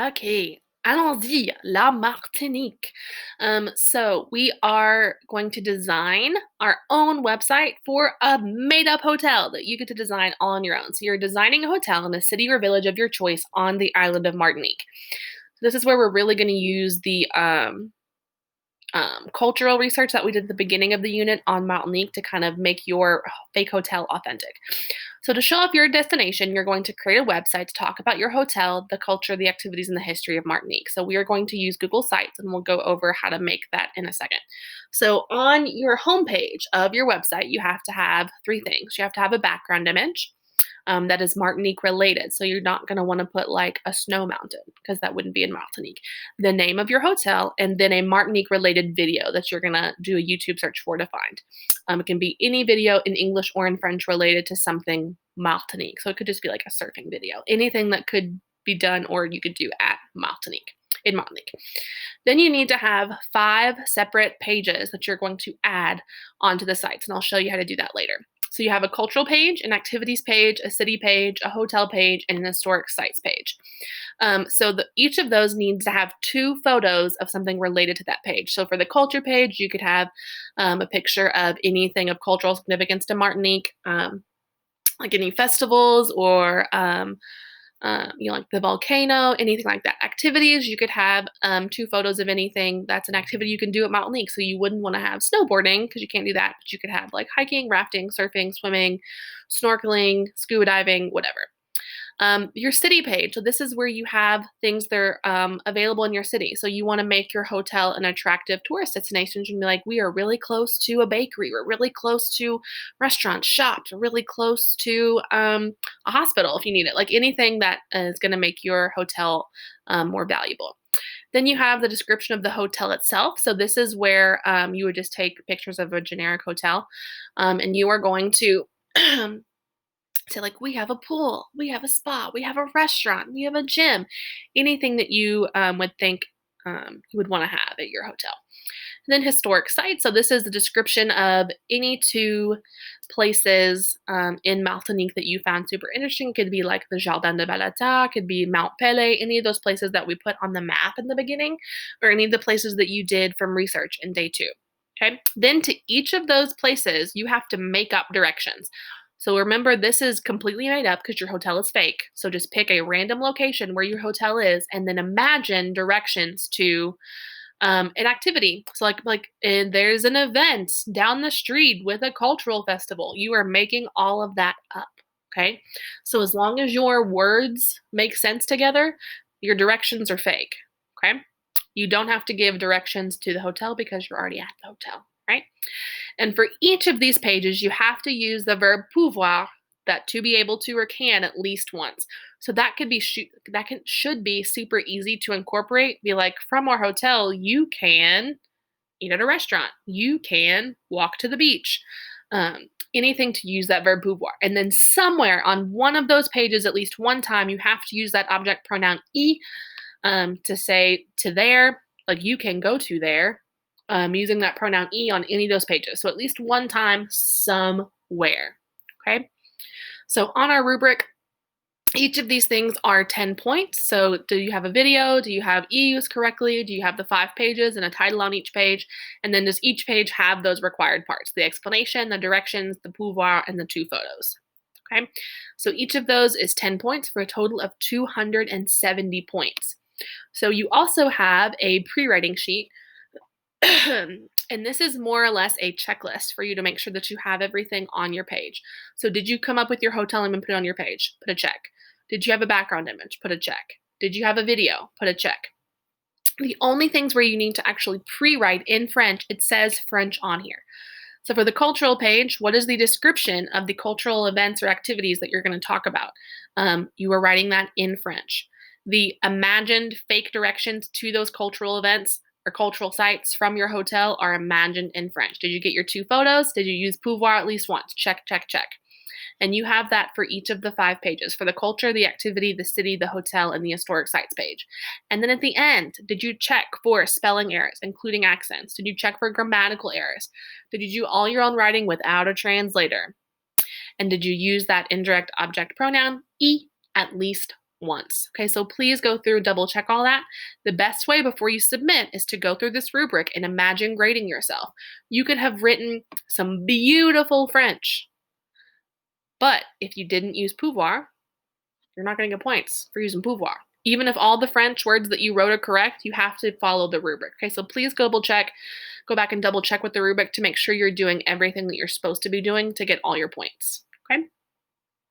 Okay, allons-y, la Martinique. So we are going to design our own website for a made-up hotel that you get to design all on your own. So you're designing a hotel in a city or village of your choice on the island of Martinique. This is where we're really going to use the cultural research that we did at the beginning of the unit on Martinique to kind of make your fake hotel authentic. So, to show off your destination, you're going to create a website to talk about your hotel, the culture, the activities, and the history of Martinique. So, we are going to use Google Sites and we'll go over how to make that in a second. So, on your homepage of your website, you have to have three things. You have to have a background image that is Martinique related. So you're not going to want to put like a snow mountain because that wouldn't be in Martinique. The name of your hotel, and then a Martinique related video that you're going to do a YouTube search for to find. It can be any video in English or in French related to something Martinique. So it could just be like a surfing video, anything that could be done or you could do at Martinique. In Martinique. Then you need to have 5 separate pages that you're going to add onto the sites, and I'll show you how to do that later. So you have a cultural page, an activities page, a city page, a hotel page, and an historic sites page. Each of those needs to have 2 photos of something related to that page. So for the culture page, you could have a picture of anything of cultural significance to Martinique, like any festivals or like the volcano, anything like that. Activities, you could have 2 photos of anything that's an activity you can do at Mountain Lake. So you wouldn't want to have snowboarding because you can't do that, but you could have like hiking, rafting, surfing, swimming, snorkeling, scuba diving, whatever. Your city page. So this is where you have things that are available in your city. So you want to make your hotel an attractive tourist destination. You can be like, we are really close to a bakery. We're really close to restaurants, shops. We're really close to a hospital if you need it. Like anything that is going to make your hotel more valuable. Then you have the description of the hotel itself. So this is where you would just take pictures of a generic hotel, and you are going to say like, we have a pool, we have a spa, we have a restaurant, we have a gym, anything that you would think you would want to have at your hotel. And then historic sites. So this is the description of any 2 places in Martinique that you found super interesting. It could be like the Jardin de Balata, could be Mount Pelée, any of those places that we put on the map in the beginning, or any of the places that you did from research in day 2. Okay. Then to each of those places, you have to make up directions. So remember, this is completely made up because your hotel is fake. So just pick a random location where your hotel is, and then imagine directions to an activity. So there's an event down the street with a cultural festival. You are making all of that up. Okay. So as long as your words make sense together, your directions are fake. Okay. You don't have to give directions to the hotel because you're already at the hotel, right? And for each of these pages, you have to use the verb pouvoir, that to be able to or can, at least once. So that could be should be super easy to incorporate. Be like, from our hotel, you can eat at a restaurant. You can walk to the beach. Anything to use that verb pouvoir. And then somewhere on one of those pages, at least one time, you have to use that object pronoun y to say to there, like you can go to there, using that pronoun e on any of those pages. So at least one time somewhere. Okay. So on our rubric, each of these things are 10 points. So do you have a video? Do you have e used correctly? Do you have the 5 pages and a title on each page? And then does each page have those required parts? The explanation, the directions, the pouvoir, and the 2 photos. Okay. So each of those is 10 points for a total of 270 points. So you also have a pre-writing sheet. And this is more or less a checklist for you to make sure that you have everything on your page. So did you come up with your hotel name and put it on your page? Put a check. Did you have a background image? Put a check. Did you have a video? Put a check. The only things where you need to actually pre-write in French, it says French on here. So for the cultural page, what is the description of the cultural events or activities that you're going to talk about? You are writing that in French. The imagined fake directions to those cultural events or cultural sites from your hotel are imagined in French. Did you get your 2 photos? Did you use pouvoir at least once? Check, check, check. And you have that for each of the 5 pages, for the culture, the activity, the city, the hotel, and the historic sites page. And then at the end, did you check for spelling errors, including accents? Did you check for grammatical errors? Did you do all your own writing without a translator? And did you use that indirect object pronoun, e, at least once. Okay, so please go through, double check all that. The best way before you submit is to go through this rubric and imagine grading yourself. You could have written some beautiful French, but if you didn't use pouvoir, you're not going to get points for using pouvoir. Even if all the French words that you wrote are correct, you have to follow the rubric. Okay, so please go back and double check with the rubric to make sure you're doing everything that you're supposed to be doing to get all your points. Okay.